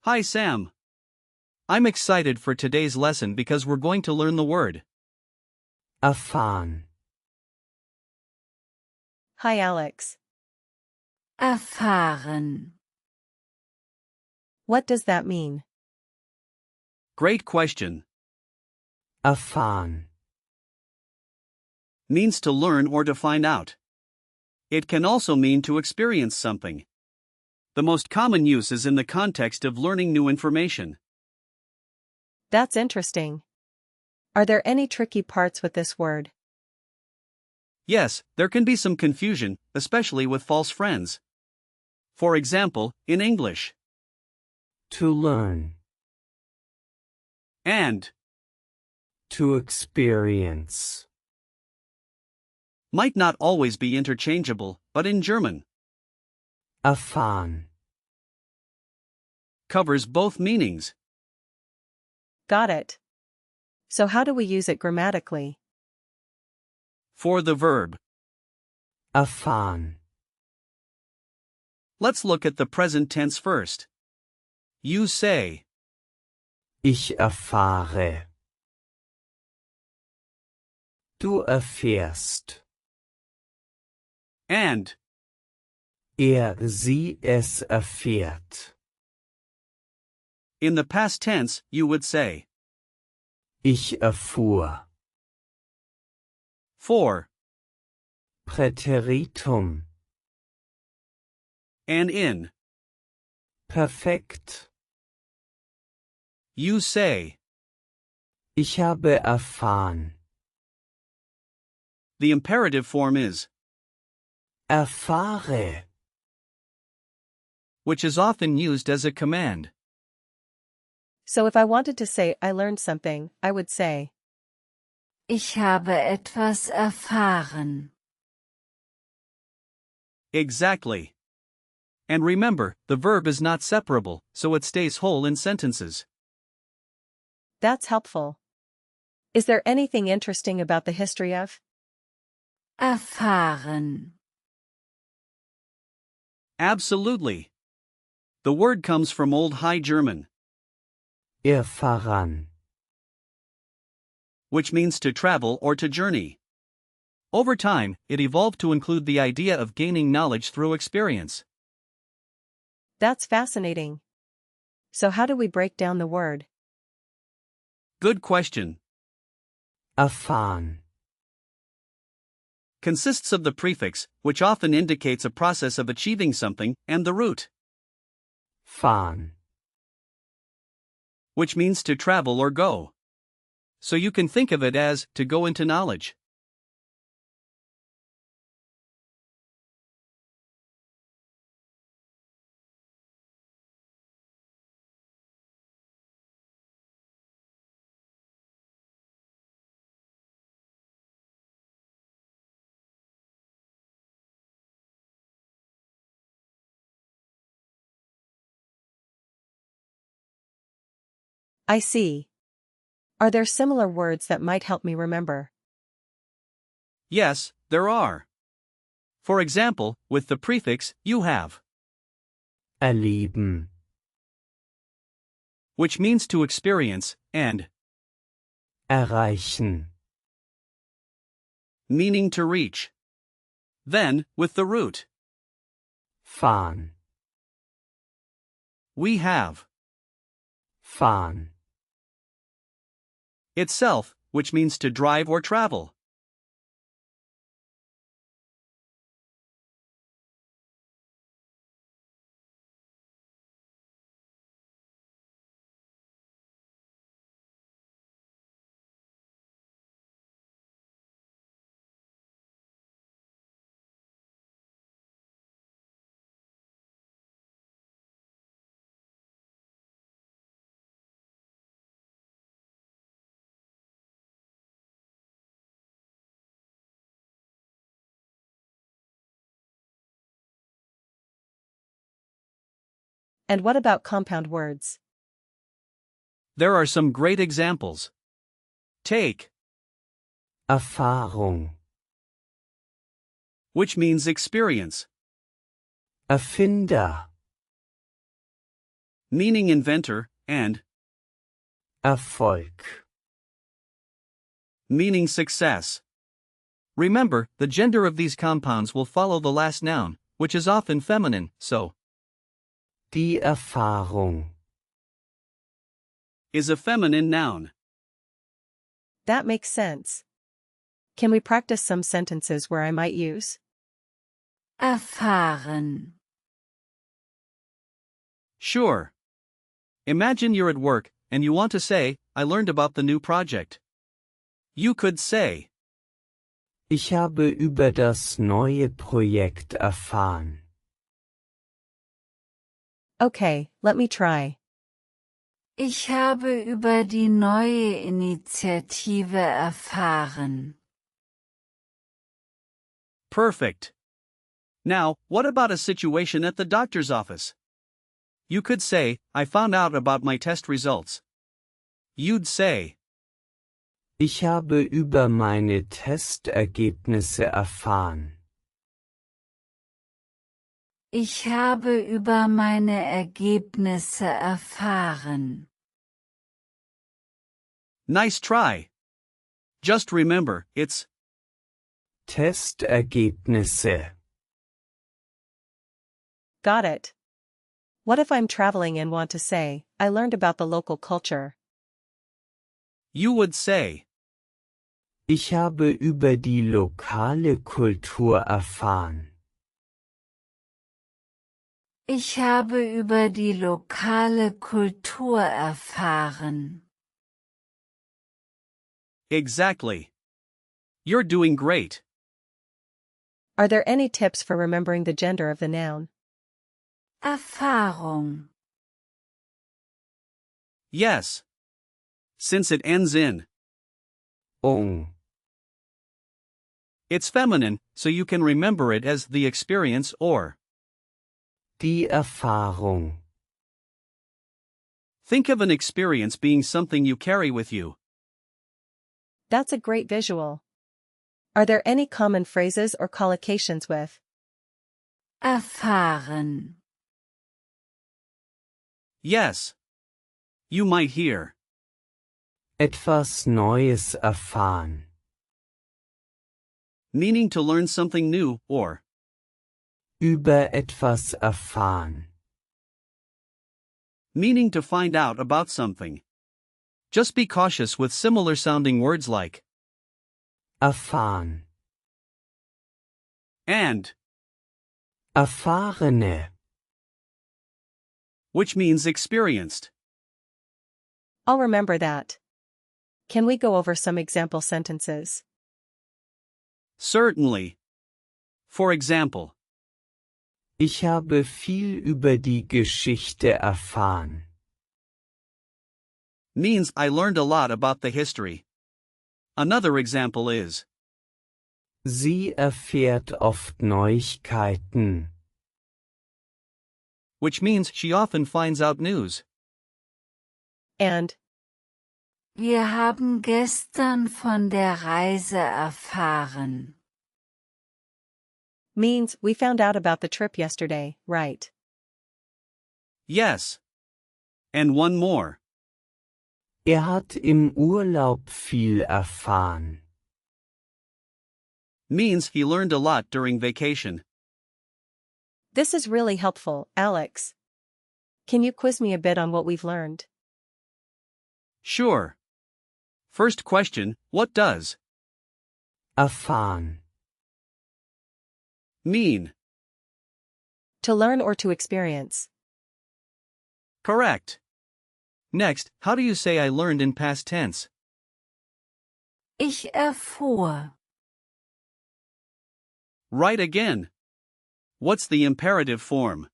Hi Sam. I'm excited for today's lesson because we're going to learn the word erfahren, Hi Alex. Erfahren. What does that mean? Great question. erfahren, Means to learn or to find out. It can also mean to experience something. The most common use is in the context of learning new information. That's interesting. Are there any tricky parts with this word? Yes, there can be some confusion, especially with false friends. For example, in English, to learn, and to experience, might not always be interchangeable, but in German, erfahren, covers both meanings. Got it. So how do we use it grammatically? For the verb, erfahren, let's look at the present tense first. You say, ich erfahre, du erfährst, and sie es erfährt, in the past tense, you would say, ich erfuhr, for, Präteritum, and in. perfekt, You say. ich habe erfahren, The imperative form is, erfahre, which is often used as a command. So if I wanted to say I learned something, I would say, Ich habe etwas erfahren. Exactly. And remember, the verb is not separable, so it stays whole in sentences. that's helpful. Is there anything interesting about the history of? Erfahren. Absolutely. The word comes from Old High German, erfahren, which means to travel or to journey. Over time, it evolved to include the idea of gaining knowledge through experience. That's fascinating. So how do we break down the word? Good question. erfahren, Consists of the prefix, which often indicates a process of achieving something, and the root, fahren, which means to travel or go. So you can think of it as to go into knowledge. I see. Are there similar words that might help me remember? Yes, there are. For example, with the prefix, you have, erleben, which means to experience, and, erreichen, meaning to reach. Then, with the root, fahren, we have, fahren, itself, which means to drive or travel. And what about compound words? There are some great examples. Take, Erfahrung, which means experience, Erfinder, meaning inventor, and Erfolg. meaning success. Remember, the gender of these compounds will follow the last noun, which is often feminine, so Die Erfahrung. is a feminine noun. That makes sense. Can we practice some sentences where I might use erfahren, Sure. Imagine you're at work and you want to say, I learned about the new project. You could say, Ich habe über das neue Projekt erfahren. Okay, let me try. ich habe über die neue Initiative erfahren. perfect. Now, what about a situation at the doctor's office? You could say, I found out about my test results. You'd say, Ich habe über meine Testergebnisse erfahren. Ich habe über meine Ergebnisse erfahren. nice try. Just remember, it's Testergebnisse. Got it. What if I'm traveling and want to say, I learned about the local culture? you would say, Ich habe über die lokale Kultur erfahren. Ich habe über die lokale Kultur erfahren. exactly. You're doing great. Are there any tips for remembering the gender of the noun? Erfahrung. Yes. Since it ends in, Ung. it's feminine, so you can remember it as the experience or Die Erfahrung. think of an experience being something you carry with you. That's a great visual. Are there any common phrases or collocations with Erfahren. Yes. You might hear, Etwas Neues erfahren. meaning to learn something new, or Über etwas erfahren. meaning to find out about something. Just be cautious with similar sounding words like Erfahren. and, Erfahrene. which means experienced. I'll remember that. Can we go over some example sentences? Certainly. For example, Ich habe viel über die Geschichte erfahren. means I learned a lot about the history. Another example is, Sie erfährt oft Neuigkeiten. which means she often finds out news. And Wir haben gestern von der Reise erfahren. means we found out about the trip yesterday, right? Yes. And one more. Hat im Urlaub viel erfahren. Means he learned a lot during vacation. This is really helpful, Alex. Can you quiz me a bit on what we've learned? Sure. First question, what does Erfahren. mean? To learn or to experience. Correct. Next, how do you say I learned in past tense? Ich erfuhr. Right again. What's the imperative form?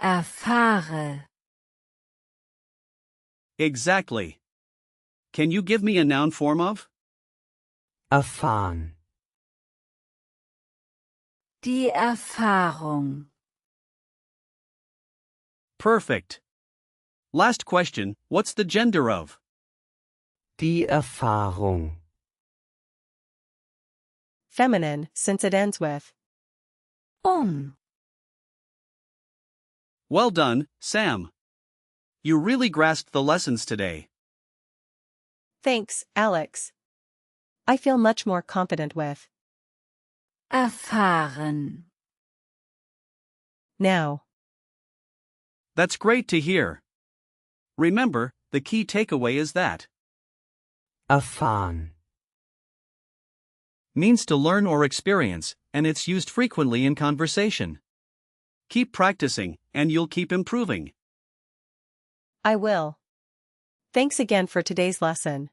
Erfahre. Exactly. Can you give me a noun form of? Erfahren. Die Erfahrung. Perfect. Last question, what's the gender of? Die Erfahrung. Feminine, since it ends with. Well done, Sam. You really grasped the lessons today. Thanks, Alex. I feel much more confident with erfahren, now. That's great to hear. Remember, the key takeaway is that erfahren, means to learn or experience, and it's used frequently in conversation. Keep practicing, and you'll keep improving. I will. Thanks again for today's lesson.